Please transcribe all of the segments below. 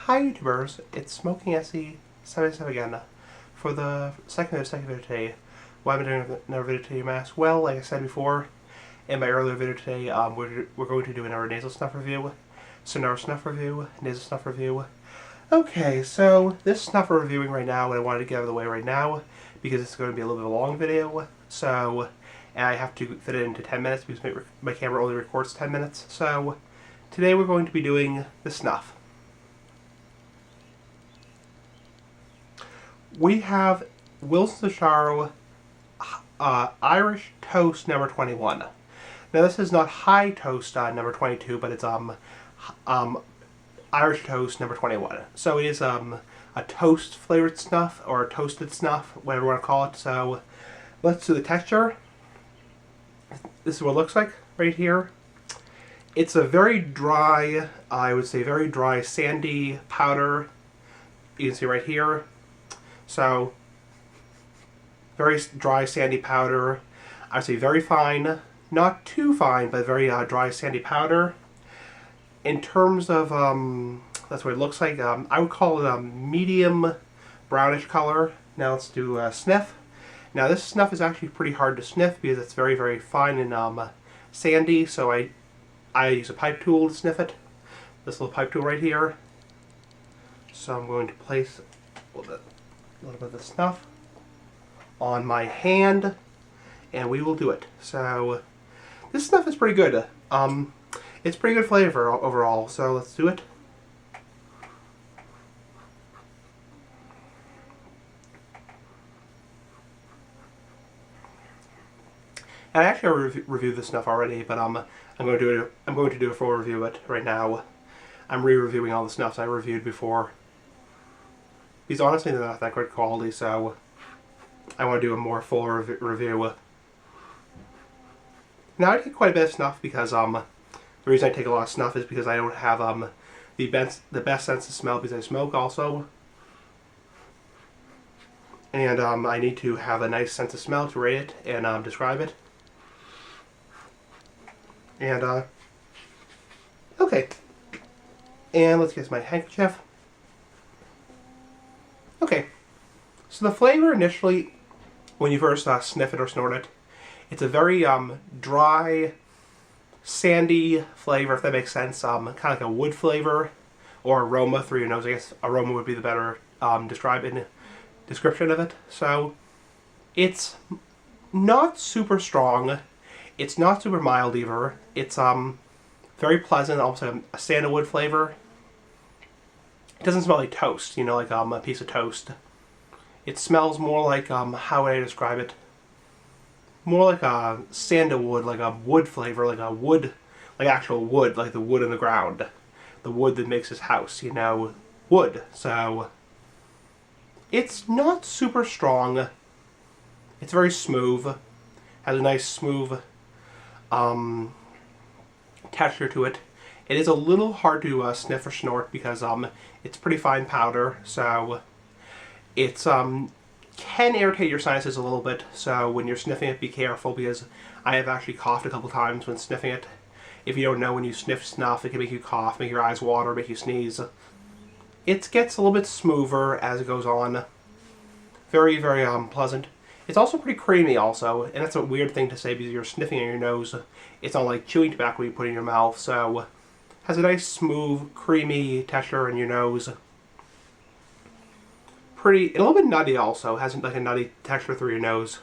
Hi YouTubers, it's Smoking SE77 again for the second video today. Why am I doing another video today, Mass? Well, like I said before in my earlier video today, we're going to do another Nasal Snuff review. Sharrow Snuff review, Nasal Snuff review. Okay, so this snuff we're reviewing right now, and I wanted to get out of the way right now because it's going to be a little bit of a long video. So, and I have to fit it into 10 minutes because my camera only records 10 minutes. So, today we're going to be doing the snuff. We have Wilson's Sharrow Irish Toast number 21. Now this is not High Toast number 22, but it's Irish Toast number 21. So it is a toast flavored snuff, or a toasted snuff, whatever you want to call it. So let's do the texture. This is what it looks like right here. It's a very dry, I would say very dry, sandy powder. You can see right here. So, very dry, sandy powder. I would say very fine, not too fine, but very dry, sandy powder. In terms of, that's what it looks like. I would call it a medium brownish color. Now let's do a sniff. Now this snuff is actually pretty hard to sniff because it's very, very fine and sandy. So I use a pipe tool to sniff it. This little pipe tool right here. So I'm going to place a little bit of the snuff on my hand, and we will do it. So this snuff is pretty good. It's pretty good flavor overall, so let's do it. And I actually reviewed this snuff already, but I'm going to do a full review of it right now. I'm re-reviewing all the snuffs I reviewed before. These honestly they're not that great quality, so I want to do a more full review. Now I take quite a bit of snuff because the reason I take a lot of snuff is because I don't have the best sense of smell because I smoke also, and I need to have a nice sense of smell to rate it and describe it. And okay, and let's get my handkerchief. Okay, so the flavor initially, when you first sniff it or snort it, it's a very dry, sandy flavor, if that makes sense. Kind of like a wood flavor, or aroma through your nose. I guess aroma would be the better description of it. So, it's not super strong. It's not super mild either. It's very pleasant, almost like a sandalwood flavor. It doesn't smell like toast, you know, like a piece of toast. It smells more like, how would I describe it? More like a sandalwood, like a wood flavor, like a wood, like actual wood, like the wood in the ground. The wood that makes his house, you know, wood. So, it's not super strong. It's very smooth. Has a nice smooth texture to it. It is a little hard to sniff or snort because it's pretty fine powder, so it's can irritate your sinuses a little bit. So when you're sniffing it, be careful because I have actually coughed a couple times when sniffing it. If you don't know, when you sniff snuff, it can make you cough, make your eyes water, make you sneeze. It gets a little bit smoother as it goes on. Very, very pleasant. It's also pretty creamy also, and that's a weird thing to say because you're sniffing in your nose. It's not like chewing tobacco you put in your mouth, so has a nice smooth, creamy texture in your nose. Pretty, a little bit nutty also. Has like a nutty texture through your nose.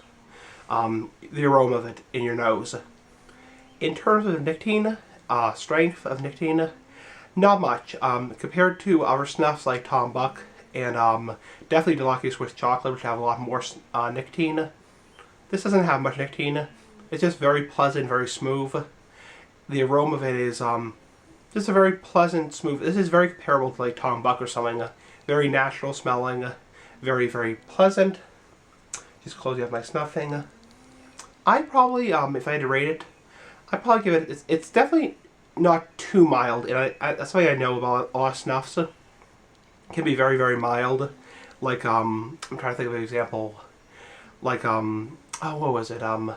The aroma of it in your nose. In terms of nicotine, strength of nicotine, not much. Compared to other snuffs like Tom Buck and definitely Deluxe Swiss Chocolate, which have a lot more nicotine. This doesn't have much nicotine. It's just very pleasant, very smooth. The aroma of it is just a very pleasant, smooth. This is very comparable to like Tom Buck or something. Very natural smelling, very, very pleasant. Just closing up my snuff thing. I probably, if I had to rate it, I'd probably give it. It's definitely not too mild, and that's something I know about a lot of snuffs. It can be very, very mild. Like I'm trying to think of an example. Like oh, what was it? I'm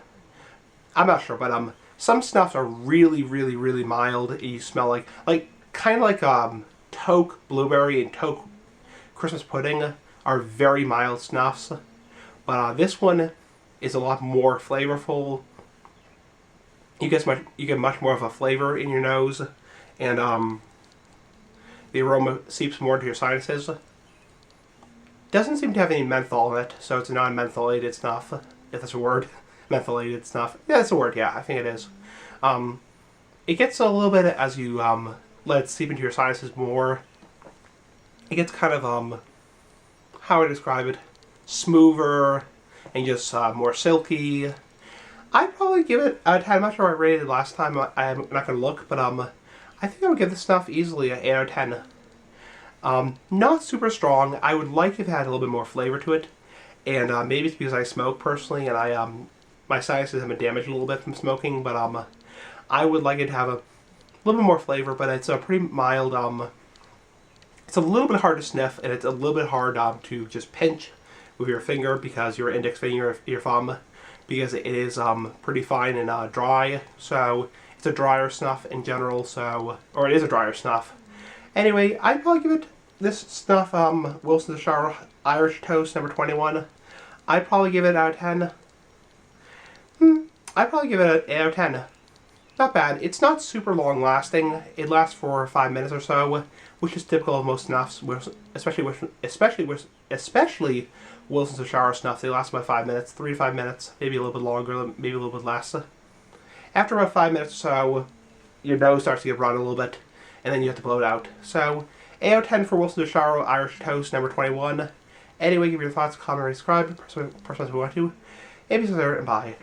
not sure, but some snuffs are really, really, really mild. You smell like kind of like Toke Blueberry and Toke Christmas Pudding are very mild snuffs, but this one is a lot more flavorful. You get much more of a flavor in your nose, and the aroma seeps more into your sinuses. Doesn't seem to have any menthol in it, so it's a non-mentholated snuff, if that's a word. Mentholated snuff. Yeah, that's a word, yeah, I think it is. It gets a little bit, as you let it seep into your sinuses more, it gets kind of, how would I describe it, smoother, and just more silky. I'd probably give it, I'd had much more rated last time, I'm not going to look, but I think I would give this snuff easily an 8 out of 10. Not super strong. I would like if it had a little bit more flavor to it, and maybe it's because I smoke personally, and my sinuses have been damaged a little bit from smoking, but I would like it to have a little bit more flavor, but it's a pretty mild, it's a little bit hard to sniff, and it's a little bit hard to just pinch with your finger, because your index finger, your thumb, because it is pretty fine and dry, so it's a drier snuff in general, or it is a drier snuff. Anyway, I'd probably give it, this snuff, Wilson's Sharrow Irish Toast number 21, I'd probably give it out of 10. I'd probably give it an 8 out of 10. Not bad. It's not super long lasting. It lasts for 5 minutes or so, which is typical of most snuffs, especially Wilson's Sharrow snuff. They last about 5 minutes, 3 to 5 minutes, maybe a little bit longer, maybe a little bit less. After about 5 minutes or so, your nose starts to get run a little bit, and then you have to blow it out. So, 8 out of 10 for Wilson's Sharrow Irish Toast number 21. Anyway, give your thoughts, comment, and subscribe. Person who want to. And be and bye.